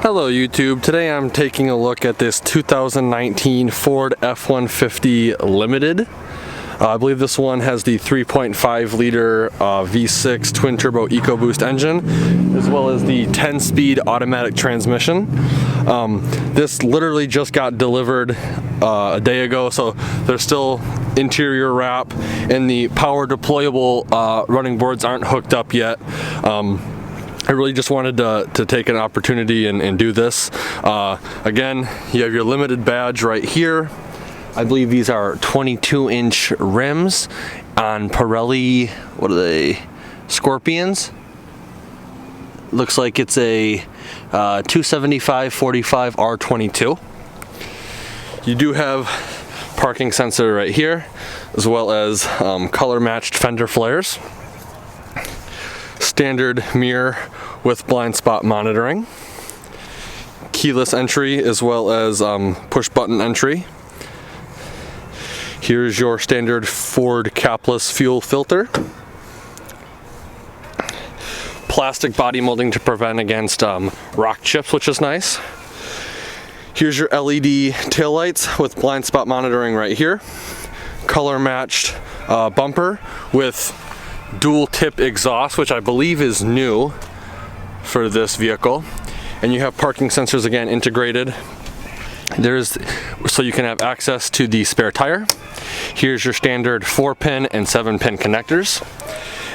Hello YouTube, today I'm taking a look at this 2019 Ford F150 Limited. I believe this one has the 3.5 liter V6 twin turbo EcoBoost engine, as well as the 10-speed automatic transmission. This literally just got delivered a day ago, so there's still interior wrap, and the power deployable running boards aren't hooked up yet. I really just wanted to take an opportunity and do this. Again, you have your limited badge right here. I believe these are 22-inch rims on Pirelli, what are they, Scorpions? Looks like it's a 275/45 R22. You do have parking sensor right here, as well as color-matched fender flares. Standard mirror with blind spot monitoring. Keyless entry as well as push button entry. Here's your standard Ford capless fuel filter. Plastic body molding to prevent against rock chips, which is nice. Here's your LED taillights with blind spot monitoring right here. Color matched bumper with dual tip exhaust, which I believe is new for this vehicle. And you have parking sensors again integrated. So you can have access to the spare tire. Here's your standard 4-pin and 7-pin connectors.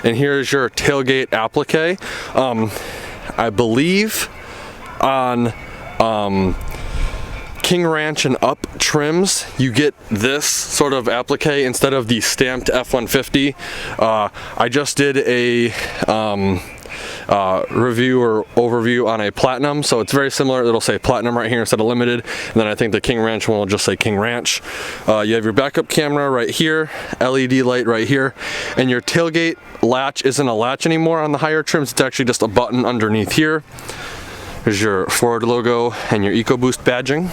And here's your tailgate applique. I believe on King Ranch and up trims, you get this sort of applique instead of the stamped F150. I just did a review or overview on a Platinum, so it's very similar. It'll say Platinum right here instead of Limited, and then I think the King Ranch one will just say King Ranch. You have your backup camera right here, LED light right here, and your tailgate latch isn't a latch anymore on the higher trims. It's actually just a button underneath here. There's your Ford logo and your EcoBoost badging.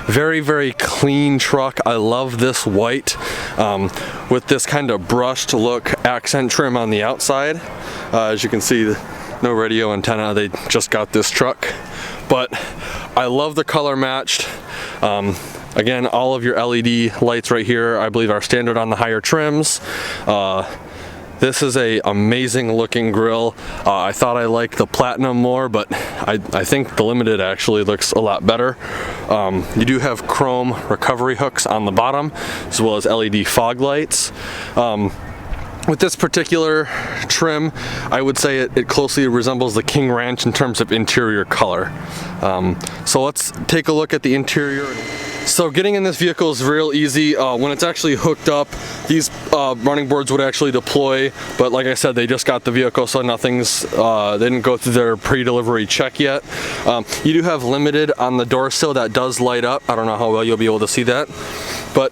Very, very clean truck. I love this white with this kind of brushed look accent trim on the outside. As you can see, no radio antenna. They just got this truck. But I love the color matched. Again, all of your LED lights right here, I believe, are standard on the higher trims. This is a amazing looking grille. I thought I liked the Platinum more, but I think the Limited actually looks a lot better. You do have chrome recovery hooks on the bottom, as well as LED fog lights. With this particular trim, I would say it closely resembles the King Ranch in terms of interior color. So let's take a look at the interior. So getting in this vehicle is real easy. When it's actually hooked up, these running boards would actually deploy, but like I said, they just got the vehicle, so nothing's, they didn't go through their pre-delivery check yet. You do have Limited on the door sill that does light up. I don't know how well you'll be able to see that, but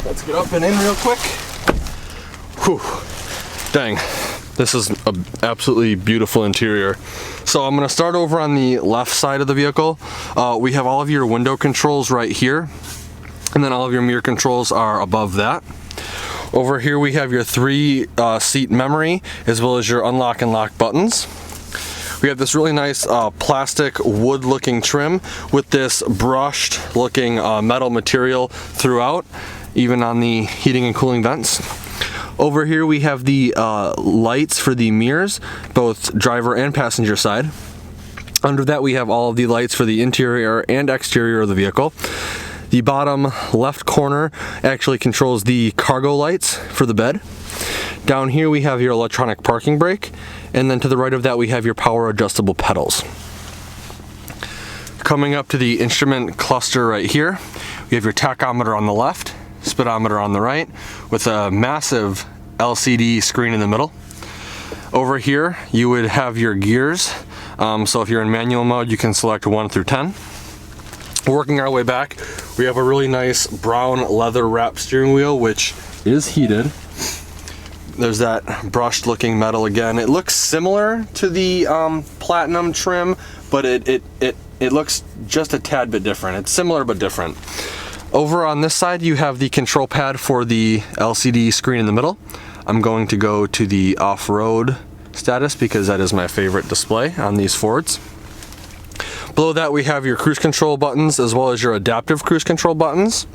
let's get up and in real quick. Whew, dang. This is an absolutely beautiful interior. So I'm gonna start over on the left side of the vehicle. We have all of your window controls right here, and then all of your mirror controls are above that. Over here we have your 3-seat memory, as well as your unlock and lock buttons. We have this really nice plastic wood looking trim with this brushed looking metal material throughout, even on the heating and cooling vents. Over here we have the lights for the mirrors, both driver and passenger side. Under that we have all of the lights for the interior and exterior of the vehicle. The bottom left corner actually controls the cargo lights for the bed. Down here we have your electronic parking brake, and then to the right of that we have your power adjustable pedals. Coming up to the instrument cluster right here, we have your tachometer on the left, speedometer on the right, with a massive LCD screen in the middle. Over here you would have your gears, so if you're in manual mode you can select 1 through 10. Working our way back, we have a really nice brown leather wrap steering wheel, which is heated. There's that brushed looking metal again. It looks similar to the Platinum trim, but it looks just a tad bit different. It's similar but different. Over on this side you have the control pad for the LCD screen in the middle. I'm going to go to the off-road status because that is my favorite display on these Fords. Below that we have your cruise control buttons as well as your adaptive cruise control buttons.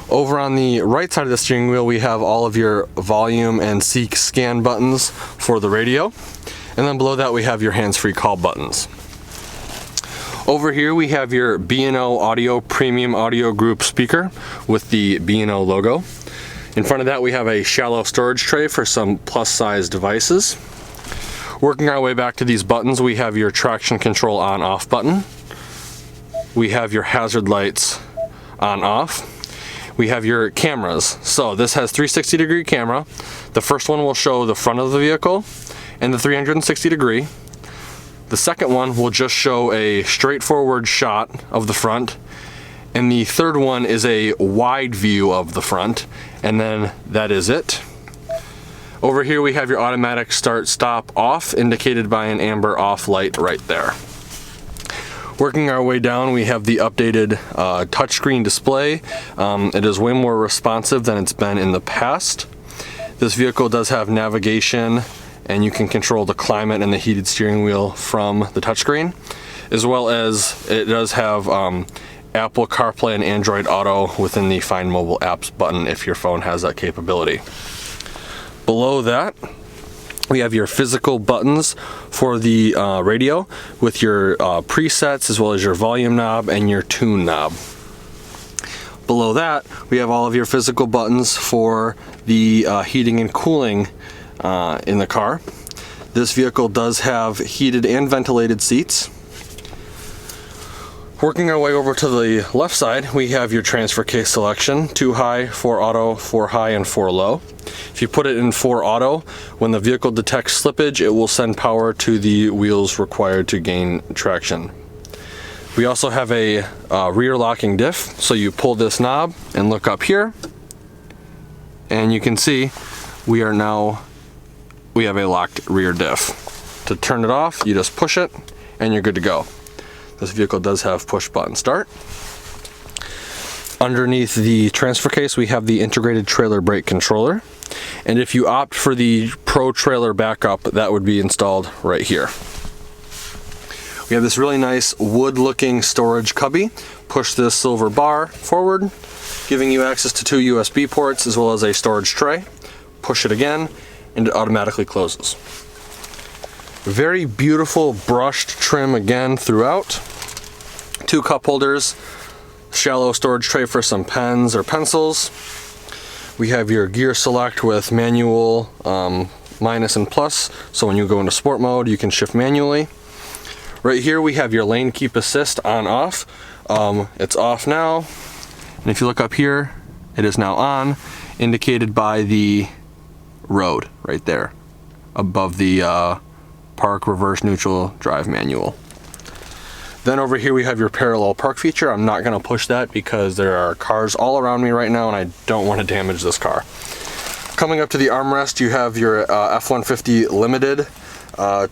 Over on the right side of the steering wheel we have all of your volume and seek scan buttons for the radio. And then below that we have your hands-free call buttons. Over here we have your B&O Audio Premium Audio Group speaker with the B&O logo. In front of that we have a shallow storage tray for some plus size devices. Working our way back to these buttons, we have your traction control on-off button. We have your hazard lights on-off. We have your cameras. So this has 360-degree camera. The first one will show the front of the vehicle and the 360 degree. The second one will just show a straightforward shot of the front. And the third one is a wide view of the front. And then that is it. Over here we have your automatic start stop off, indicated by an amber off light right there. Working our way down, we have the updated touchscreen display. It is way more responsive than it's been in the past. This vehicle does have navigation, and you can control the climate and the heated steering wheel from the touchscreen, as well as it does have Apple CarPlay and Android Auto within the Find Mobile Apps button if your phone has that capability. Below that, we have your physical buttons for the radio with your presets as well as your volume knob and your tune knob. Below that, we have all of your physical buttons for the heating and cooling in the car. This vehicle does have heated and ventilated seats. Working our way over to the left side, we have your transfer case selection: 2 high, 4 auto, 4 high, and 4 low. If you put it in 4 auto, when the vehicle detects slippage, it will send power to the wheels required to gain traction. We also have a rear locking diff, so you pull this knob and look up here, and you can see we have a locked rear diff. To turn it off, you just push it and you're good to go. This vehicle does have push button start. Underneath the transfer case, we have the integrated trailer brake controller. And if you opt for the Pro Trailer backup, that would be installed right here. We have this really nice wood-looking storage cubby. Push this silver bar forward, giving you access to 2 USB ports as well as a storage tray. Push it again, and it automatically closes. Very beautiful brushed trim again throughout. 2 cup holders, shallow storage tray for some pens or pencils. We have your gear select with manual, minus and plus, so when you go into sport mode you can shift manually. Right here we have your lane keep assist on off. It's off now, and if you look up here, it is now on, indicated by the road right there above the park, reverse, neutral, drive manual. Then over here we have your parallel park feature. I'm not going to push that because there are cars all around me right now and I don't want to damage this car. Coming up to the armrest, you have your F150 Limited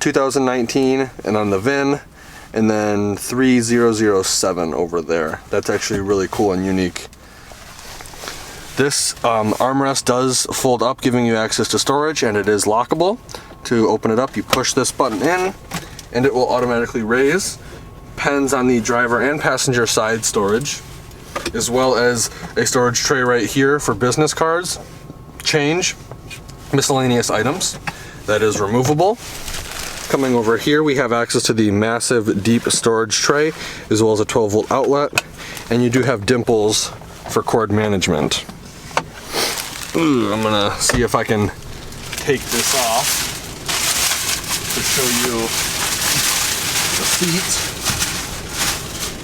2019, and on the VIN, and then 3007 over there. That's actually really cool and unique. This armrest does fold up, giving you access to storage, and it is lockable. To open it up, you push this button in and it will automatically raise. Pens on the driver and passenger side storage, as well as a storage tray right here for business cards, change, miscellaneous items. That is removable. Coming over here, we have access to the massive deep storage tray, as well as a 12-volt outlet, and you do have dimples for cord management. I'm gonna see if I can take this off to show you the seat.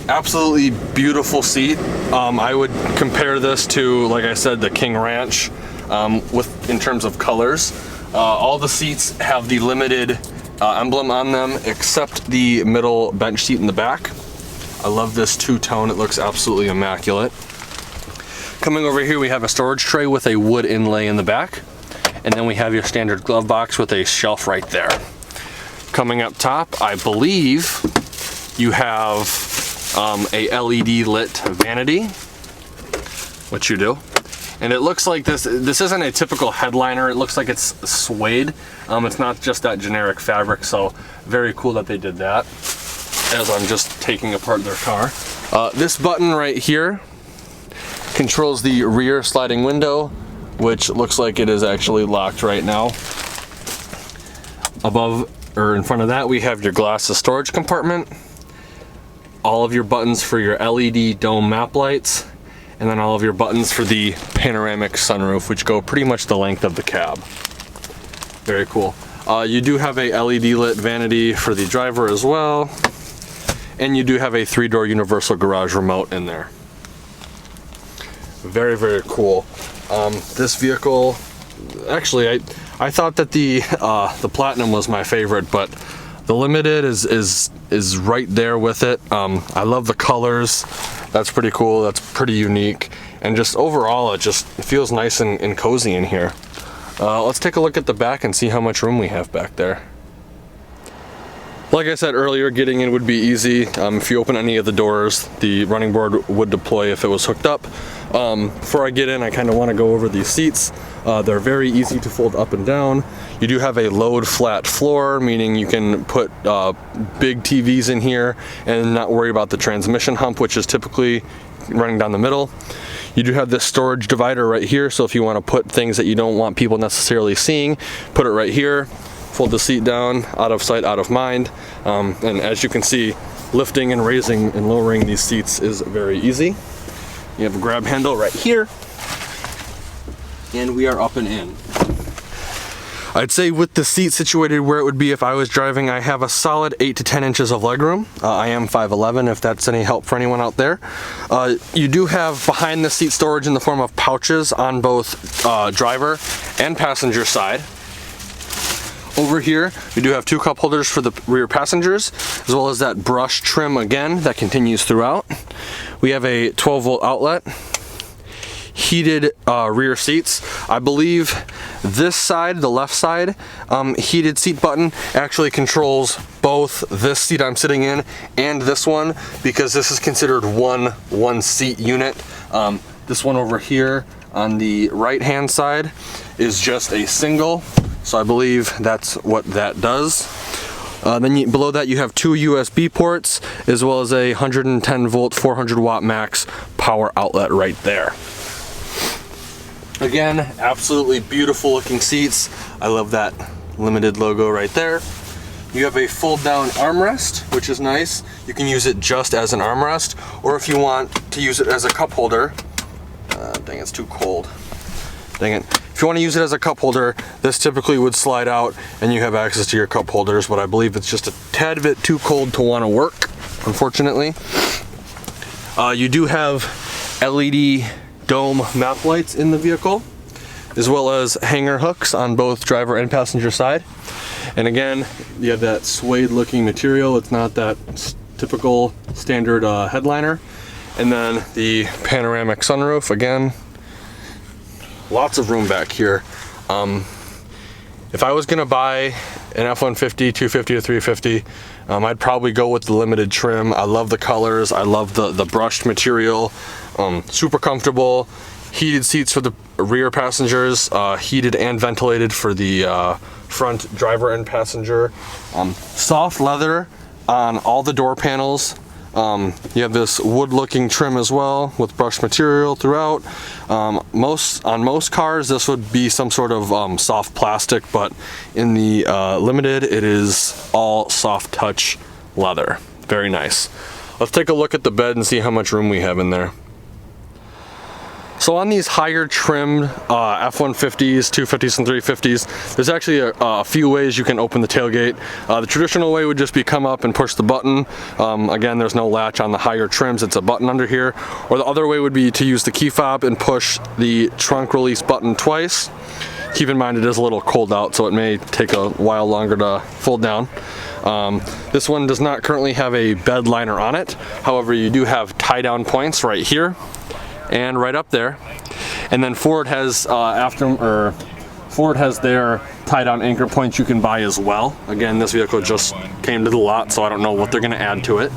Absolutely beautiful seat. I would compare this to, like I said, the King Ranch in terms of colors. All the seats have the Limited emblem on them, except the middle bench seat in the back. I love this two-tone. It looks absolutely immaculate. Coming over here, we have a storage tray with a wood inlay in the back, and then we have your standard glove box with a shelf right there. Coming up top, I believe you have a LED lit vanity, which you do. And it looks like this isn't a typical headliner. It looks like it's suede. It's not just that generic fabric, so very cool that they did that. as I'm just taking apart their car. This button right here controls the rear sliding window, which looks like it is actually locked right now. Above or in front of that, we have your glasses storage compartment, all of your buttons for your LED dome map lights, and then all of your buttons for the panoramic sunroof, which go pretty much the length of the cab. Very cool. You do have a LED lit vanity for the driver as well, and you do have a 3-door universal garage remote in there. Very, very cool. This vehicle, actually, I thought that the Platinum was my favorite, but the Limited is right there with it. I love the colors. That's pretty cool. That's pretty unique, and just overall, it feels nice and cozy in here. Let's take a look at the back and see how much room we have back there. Like I said earlier, getting in would be easy. If you open any of the doors, the running board would deploy if it was hooked up. Before I get in, I kind of want to go over these seats. They're very easy to fold up and down. You do have a load flat floor, meaning you can put big TVs in here and not worry about the transmission hump, which is typically running down the middle. You do have this storage divider right here, so if you want to put things that you don't want people necessarily seeing, put it right here. Fold the seat down, out of sight, out of mind. And as you can see, lifting and raising and lowering these seats is very easy. You have a grab handle right here, and we are up and in. I'd say with the seat situated where it would be if I was driving, I have a solid 8 to 10 inches of legroom. I am 5'11", if that's any help for anyone out there. You do have behind the seat storage in the form of pouches on both driver and passenger side. Over here, we do have 2 cup holders for the rear passengers, as well as that brush trim again that continues throughout. We have a 12-volt outlet, heated rear seats. I believe this side, the left side, heated seat button actually controls both this seat I'm sitting in and this one, because this is considered one seat unit. This one over here on the right-hand side is just a single. So I believe that's what that does. Then below that you have 2 USB ports, as well as a 110 volt 400 watt max power outlet right there. Again, absolutely beautiful looking seats. I love that Limited logo right there. You have a fold down armrest, which is nice. You can use it just as an armrest, or if you want to use it as a cup holder. Dang, it's too cold. Dang it. If you want to use it as a cup holder, this typically would slide out and you have access to your cup holders, but I believe it's just a tad bit too cold to want to work, unfortunately. You do have LED dome map lights in the vehicle, as well as hanger hooks on both driver and passenger side. And again, you have that suede looking material. It's not that typical standard headliner. And then the panoramic sunroof, again, lots of room back here. If I was gonna buy an F-150, 250 or 350, I'd probably go with the Limited trim. I love the colors, I love the brushed material, super comfortable. Heated seats for the rear passengers, heated and ventilated for the front driver and passenger. Soft leather on all the door panels. You have this wood looking trim as well with brushed material throughout. On most cars this would be some sort of soft plastic, but in the Limited it is all soft touch leather. Very nice. Let's take a look at the bed and see how much room we have in there. So on these higher trimmed F-150s, 250s, and 350s, there's actually a few ways you can open the tailgate. The traditional way would just be come up and push the button. Again, there's no latch on the higher trims, it's a button under here. Or the other way would be to use the key fob and push the trunk release button twice. Keep in mind it is a little cold out, so it may take a while longer to fold down. This one does not currently have a bed liner on it. However, you do have tie down points right here and right up there, and then Ford has Ford has their tie-down anchor points you can buy as well. Again, this vehicle just came to the lot, so I don't know what they're going to add to it.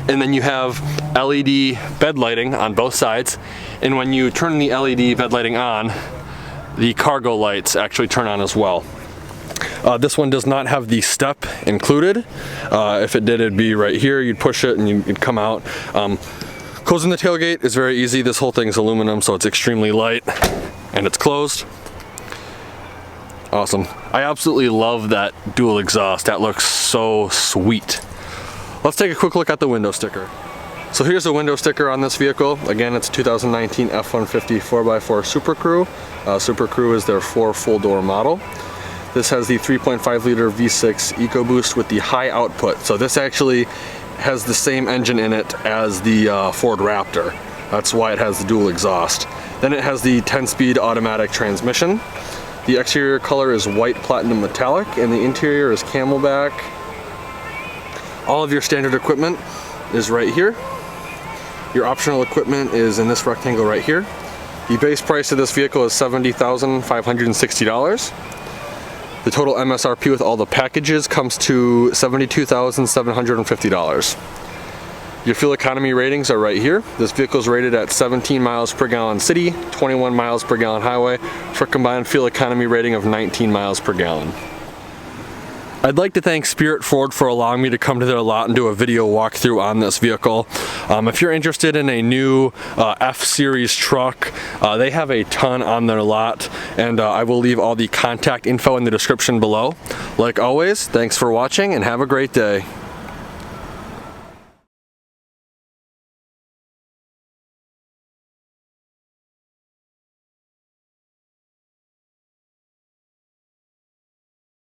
And then you have LED bed lighting on both sides, and when you turn the LED bed lighting on, the cargo lights actually turn on as well. This one does not have the step included. If it did, it'd be right here. You'd push it and you'd come out. Closing the tailgate is very easy. This whole thing is aluminum, so it's extremely light, and it's closed. Awesome. I absolutely love that dual exhaust. That looks so sweet. Let's take a quick look at the window sticker. So here's the window sticker on this vehicle. Again, it's a 2019 F-150 4x4 Super Crew. Super Crew is their 4 full-door model. This has the 3.5 liter V6 EcoBoost with the high output. So this actually has the same engine in it as the Ford Raptor. That's why it has the dual exhaust. Then it has the 10-speed automatic transmission. The exterior color is white platinum metallic, and the interior is camelback. All of your standard equipment is right here. Your optional equipment is in this rectangle right here. The base price of this vehicle is $70,560. The total MSRP with all the packages comes to $72,750. Your fuel economy ratings are right here. This vehicle is rated at 17 miles per gallon city, 21 miles per gallon highway, for a combined fuel economy rating of 19 miles per gallon. I'd like to thank Spirit Ford for allowing me to come to their lot and do a video walkthrough on this vehicle. If you're interested in a new F-Series truck, they have a ton on their lot, and I will leave all the contact info in the description below. Like always, thanks for watching and have a great day.